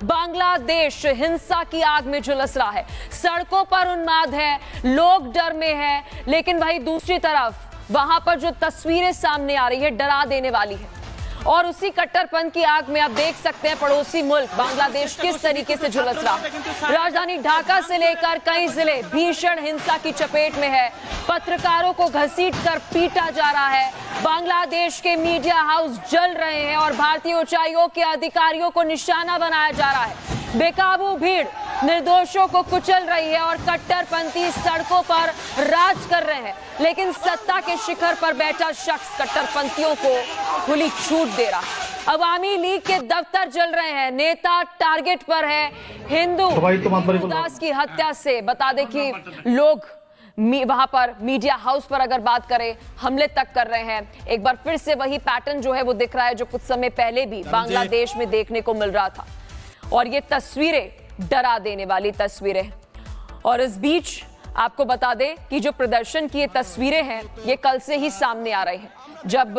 बांग्लादेश हिंसा की आग में झुलस रहा है, सड़कों पर उन्माद है, लोग डर में है, लेकिन वही दूसरी तरफ वहां पर जो तस्वीरें सामने आ रही है डरा देने वाली है। और उसी कट्टरपंथ की आग में आप देख सकते हैं पड़ोसी मुल्क बांग्लादेश किस तरीके से झुलस रहा है। राजधानी ढाका से लेकर कई जिले भीषण हिंसा की चपेट में है। पत्रकारों को घसीटकर पीटा जा रहा है। बांग्लादेश के मीडिया हाउस जल रहे हैं और भारतीय उच्चायोग के अधिकारियों को निशाना बनाया जा रहा है। बेकाबू भीड़ निर्दोषों को कुचल रही है और कट्टरपंथी सड़कों पर राज कर रहे हैं, लेकिन सत्ता के शिखर पर बैठा शख्स कट्टरपंथियों को खुली छूट दे रहा है। अवामी लीग के दफ्तर जल रहे हैं, नेता टारगेट पर है। हिंदू दास की हत्या से बता दें कि लोग वहां पर मीडिया हाउस पर अगर बात करें हमले तक कर रहे हैं। एक बार फिर से वही पैटर्न जो है वो दिख रहा है जो कुछ समय पहले भी बांग्लादेश में देखने को मिल रहा था। और ये तस्वीरें डरा देने वाली तस्वीरें। और इस बीच आपको बता दें कि जो प्रदर्शन की ये तस्वीरें हैं ये कल से ही सामने आ रही हैं, जब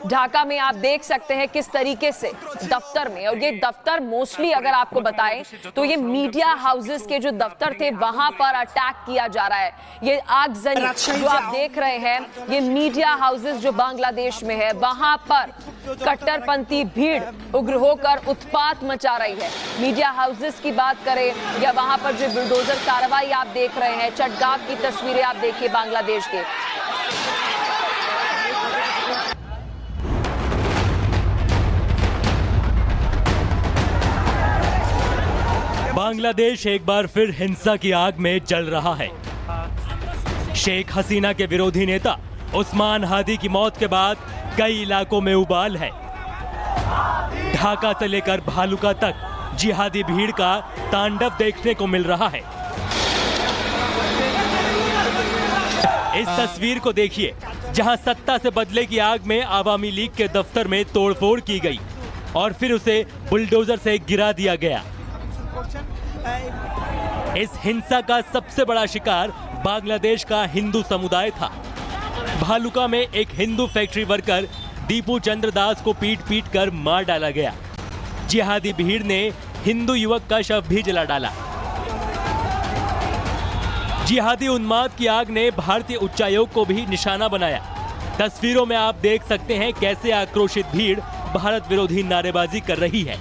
ढाका में आप देख सकते हैं किस तरीके से दफ्तर में, और ये दफ्तर मोस्टली अगर आपको बताएं तो ये मीडिया हाउसेस के जो दफ्तर थे वहां पर अटैक किया जा रहा है। ये आगजनी जो आप देख रहे हैं ये मीडिया हाउसेस जो बांग्लादेश में है वहां पर कट्टरपंथी भीड़ उग्र होकर उत्पात मचा रही है। मीडिया हाउसेस की बात करें या वहां पर जो बुलडोजर कार्रवाई आप देख रहे हैं, चटगांव की तस्वीरें आप देखिए बांग्लादेश के। बांग्लादेश एक बार फिर हिंसा की आग में जल रहा है। शेख हसीना के विरोधी नेता उस्मान हादी की मौत के बाद कई इलाकों में उबाल है। ढाका से लेकर भालुका तक जिहादी भीड़ का तांडव देखने को मिल रहा है। इस तस्वीर को देखिए जहां सत्ता से बदले की आग में आवामी लीग के दफ्तर में तोड़फोड़ की गई और फिर उसे बुलडोजर से गिरा दिया गया। इस हिंसा का सबसे बड़ा शिकार बांग्लादेश का हिंदू समुदाय था। भालुका में एक हिंदू फैक्ट्री वर्कर दीपू चंद्र दास को पीट पीट कर मार डाला गया। जिहादी भीड़ ने हिंदू युवक का शव भी जला डाला। जिहादी उन्माद की आग ने भारतीय उच्चायोग को भी निशाना बनाया। तस्वीरों में आप देख सकते हैं कैसे आक्रोशित भीड़ भारत विरोधी नारेबाजी कर रही है।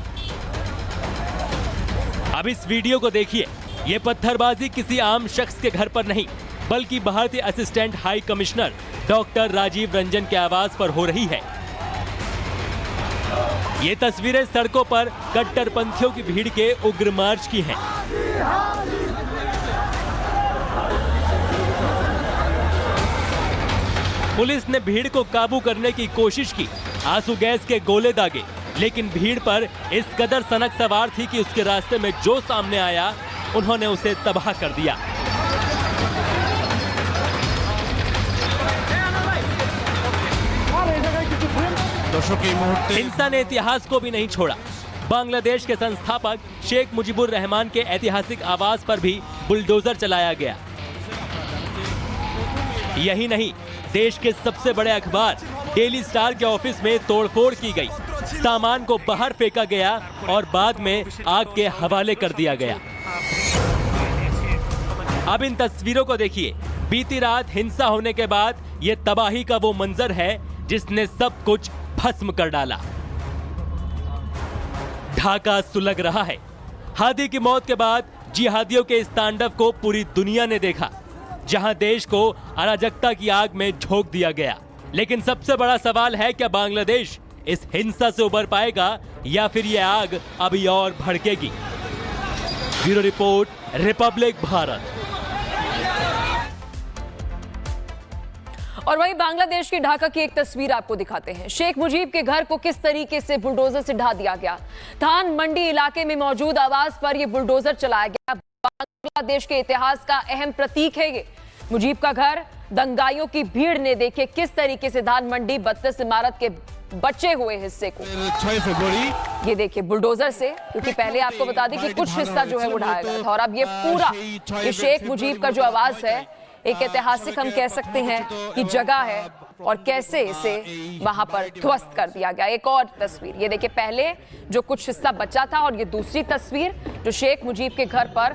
अब इस वीडियो को देखिए। ये पत्थरबाजी किसी आम शख्स के घर पर नहीं बल्कि भारतीय assistant high commissioner doctor Rajiv Ranjan के आवास पर हो रही है। ये तस्वीरें सड़कों पर कट्टरपंथियों की भीड़ के उग्र मार्च की हैं। पुलिस ने भीड़ को काबू करने की कोशिश की, आंसू गैस के गोले दागे, लेकिन भीड़ पर इस कदर सनक सवार थी कि उसके रास्ते में जो सामने आया उन्होंने उसे तबाह कर दिया। हिंसा ने इतिहास को भी नहीं छोड़ा। बांग्लादेश के संस्थापक शेख मुजीबुर रहमान के ऐतिहासिक आवास पर भी बुलडोजर चलाया गया। यही नहीं, देश के सबसे बड़े अखबार डेली स्टार के ऑफिस में तोड़फोड़ की गई, सामान को बाहर फेंका गया और बाद में आग के हवाले कर दिया गया। अब इन तस्वीरों को देखिए। बीती रात हिंसा होने के बाद ये तबाही का वो मंजर है जिसने सब कुछ भस्म कर डाला। ढाका सुलग रहा है। हादी की मौत के बाद जिहादियों के इस तांडव को पूरी दुनिया ने देखा, जहां देश को अराजकता की आग में झोंक दिया गया। लेकिन सबसे बड़ा सवाल है, क्या बांग्लादेश इस हिंसा से उबर पाएगा या फिर यह आग अभी और भड़केगी? Bureau report, republic Bharat. और वहीं बांग्लादेश की ढाका की एक तस्वीर आपको दिखाते हैं। शेख मुजीब के घर को किस तरीके से बुलडोजर से ढा दिया गया। धान मंडी इलाके में मौजूद आवास पर यह बुलडोजर चलाया गया। बांग्लादेश के इतिहास का अहम प्रतीक है ये। मुजीब का घर दंगाइयों की भीड़ ने देखे किस तरीके से धान मंडी 32 इमारत के बचे हुए हिस्से को, ये देखिए बुलडोजर से, क्योंकि पहले आपको बता दें कि कुछ हिस्सा जो है वो ढाया गया था। और अब ये पूरा ये शेख मुजीब का जो आवास है, एक ऐतिहासिक हम कह सकते हैं कि जगह है, और कैसे इसे वहां पर ध्वस्त कर दिया गया। एक और तस्वीर ये देखिए, पहले जो कुछ हिस्सा बचा था और ये दूसरी तस्वीर जो शेख मुजीब के घर पर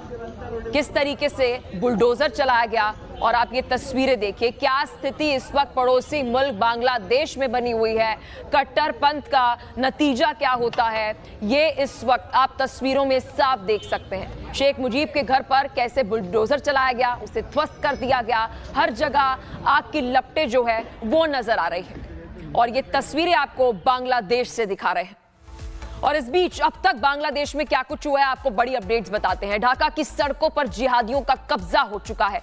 किस तरीके से बुलडोजर चलाया गया। और आप ये तस्वीरें देखिए, क्या स्थिति इस वक्त पड़ोसी मुल्क बांग्लादेश में बनी हुई है, कट्टरपंथ का नतीजा क्या होता है, ये इस वक्त आप तस्वीरों में साफ देख सकते हैं। शेख मुजीब के घर पर कैसे बुलडोजर चलाया गया, उसे ध्वस्त कर दिया गया, हर जगह आग की लपटें जो है वो नजर आ रही है। और ये तस्वीरें आपको बांग्लादेश से दिखा रहे हैं। और इस बीच अब तक बांग्लादेश में क्या कुछ हुआ है, आपको बड़ी अपडेट्स बताते हैं। ढाका की सड़कों पर जिहादियों का कब्जा हो चुका है।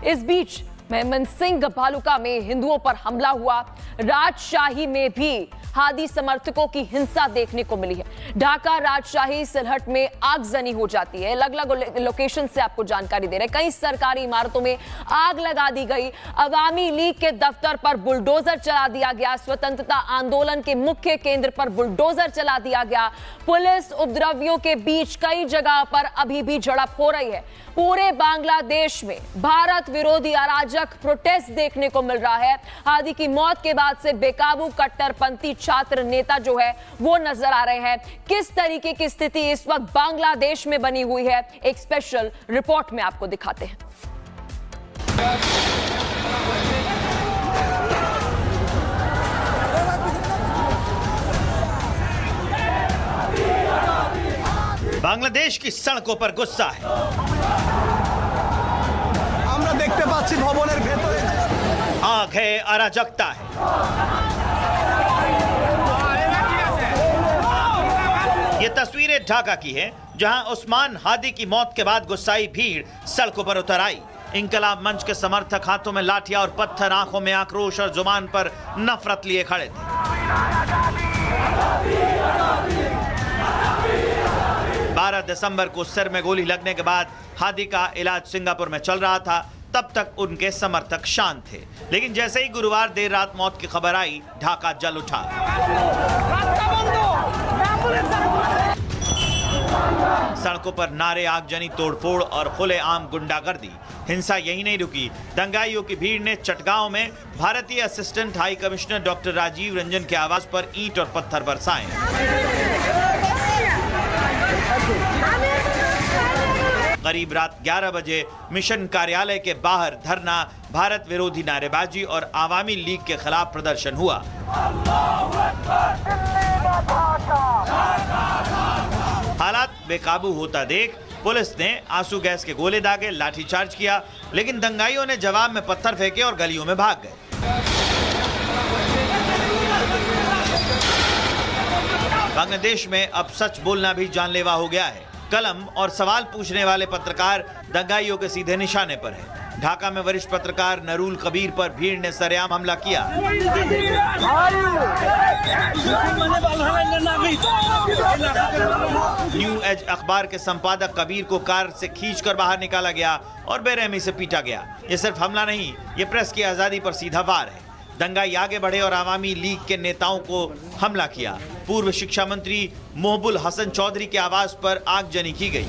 इस बीच मेमनसिंह भालुका में हिंदुओं पर हमला हुआ। राजशाही में भी हादी समर्थकों की हिंसा देखने को मिली है। ढाका राजशाही सिलहट में आगजनी हो जाती है। अलग अलग लोकेशन से आपको जानकारी दे रहे हैं। कई सरकारी इमारतों में आग लगा दी गई। अवामी लीग के दफ्तर पर बुलडोजर चला दिया गया। स्वतंत्रता आंदोलन के मुख्य केंद्र पर बुलडोजर चला दिया गया। पुलिस उपद्रवियों के बीच कई जगह पर अभी भी झड़प हो रही है। पूरे बांग्लादेश में भारत विरोधी अराजक प्रोटेस्ट देखने को मिल रहा है। हादी की मौत के बाद से बेकाबू कट्टरपंथी छात्र नेता जो है वो नजर आ रहे हैं। किस तरीके की स्थिति इस वक्त बांग्लादेश में बनी हुई है, एक स्पेशल रिपोर्ट में आपको दिखाते हैं। बांग्लादेश की सड़कों पर गुस्सा है। আমরা দেখতে পাচ্ছি ভবনের ভেতরে आग है, अराजकता है। ये तस्वीरें ढाका की हैं, जहां उस्मान हादी की मौत के बाद गुस्साई भीड़ सड़कों पर उतर आई। इंकलाब मंच के समर्थक हाथों में लाठियां और पत्थर, आंखों में आक्रोश और जुबान पर नफरत लिए खड़े थे। 12 दिसंबर को सिर में गोली लगने के बाद हादी का इलाज सिंगापुर में चल रहा था। तब तक उनके समर्थक शांत थे, लेकिन जैसे ही गुरुवार देर रात मौत की खबर आई, ढाका जल उठा। सड़कों पर नारे, आगजनी, तोड़फोड़ और खुलेआम गुंडागर्दी। हिंसा यही नहीं रुकी। दंगाइयों की भीड़ ने चटगांव में भारतीय assistant high commissioner doctor Rajiv Ranjan के आवास पर ईंट और पत्थर बरसाए। करीब रात 11 बजे मिशन कार्यालय के बाहर धरना, भारत विरोधी नारेबाजी और आवामी लीग के खिलाफ प्रदर्शन हुआ। हालात बेकाबू होता देख पुलिस ने आंसू गैस के गोले दागे, लाठीचार्ज किया, लेकिन दंगाइयों ने जवाब में पत्थर फेंके और गलियों में भाग गए। बांग्लादेश में अब सच बोलना भी जानलेवा हो गया है। कलम और सवाल पूछने वाले पत्रकार दंगाइयों के सीधे निशाने पर है। ढाका में वरिष्ठ पत्रकार नरूल कबीर पर भीड़ ने सरेआम हमला किया। न्यू एज अखबार के संपादक कबीर को कार से खींचकर बाहर निकाला गया और बेरहमी से पीटा गया। ये सिर्फ हमला नहीं, ये प्रेस की आजादी पर सीधा वार है। दंगाई आगे बढ़े और आवामी लीग के नेताओं को हमला किया। पूर्व शिक्षा मंत्री मोहबुल हसन चौधरी के आवास पर आगजनी की गई।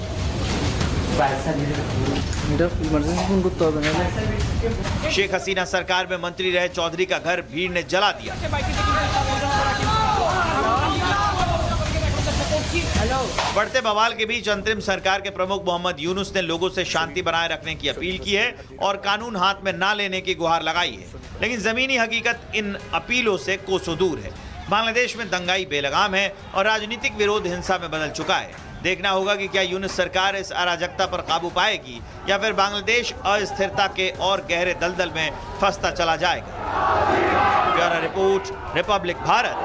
शेख हसीना सरकार में मंत्री रहे चौधरी का घर भीड़ ने जला दिया। बढ़ते बवाल के बीच अंतरिम सरकार के प्रमुख मोहम्मद यूनुस ने लोगों से शांति बनाए रखने की अपील की है और कानून हाथ में ना लेने की गुहार लगाई है, लेकिन जमीनी हकीकत इन अपीलों से कोसों दूर है। बांग्लादेश में दंगाई बेलगाम है और राजनीतिक विरोध हिंसा में बदल चुका है। देखना होगा कि क्या यूनुस सरकार इस अराजकता पर काबू पाएगी या फिर बांग्लादेश अस्थिरता के और गहरे दलदल में फंसता चला जाएगा। Bureau report, republic Bharat.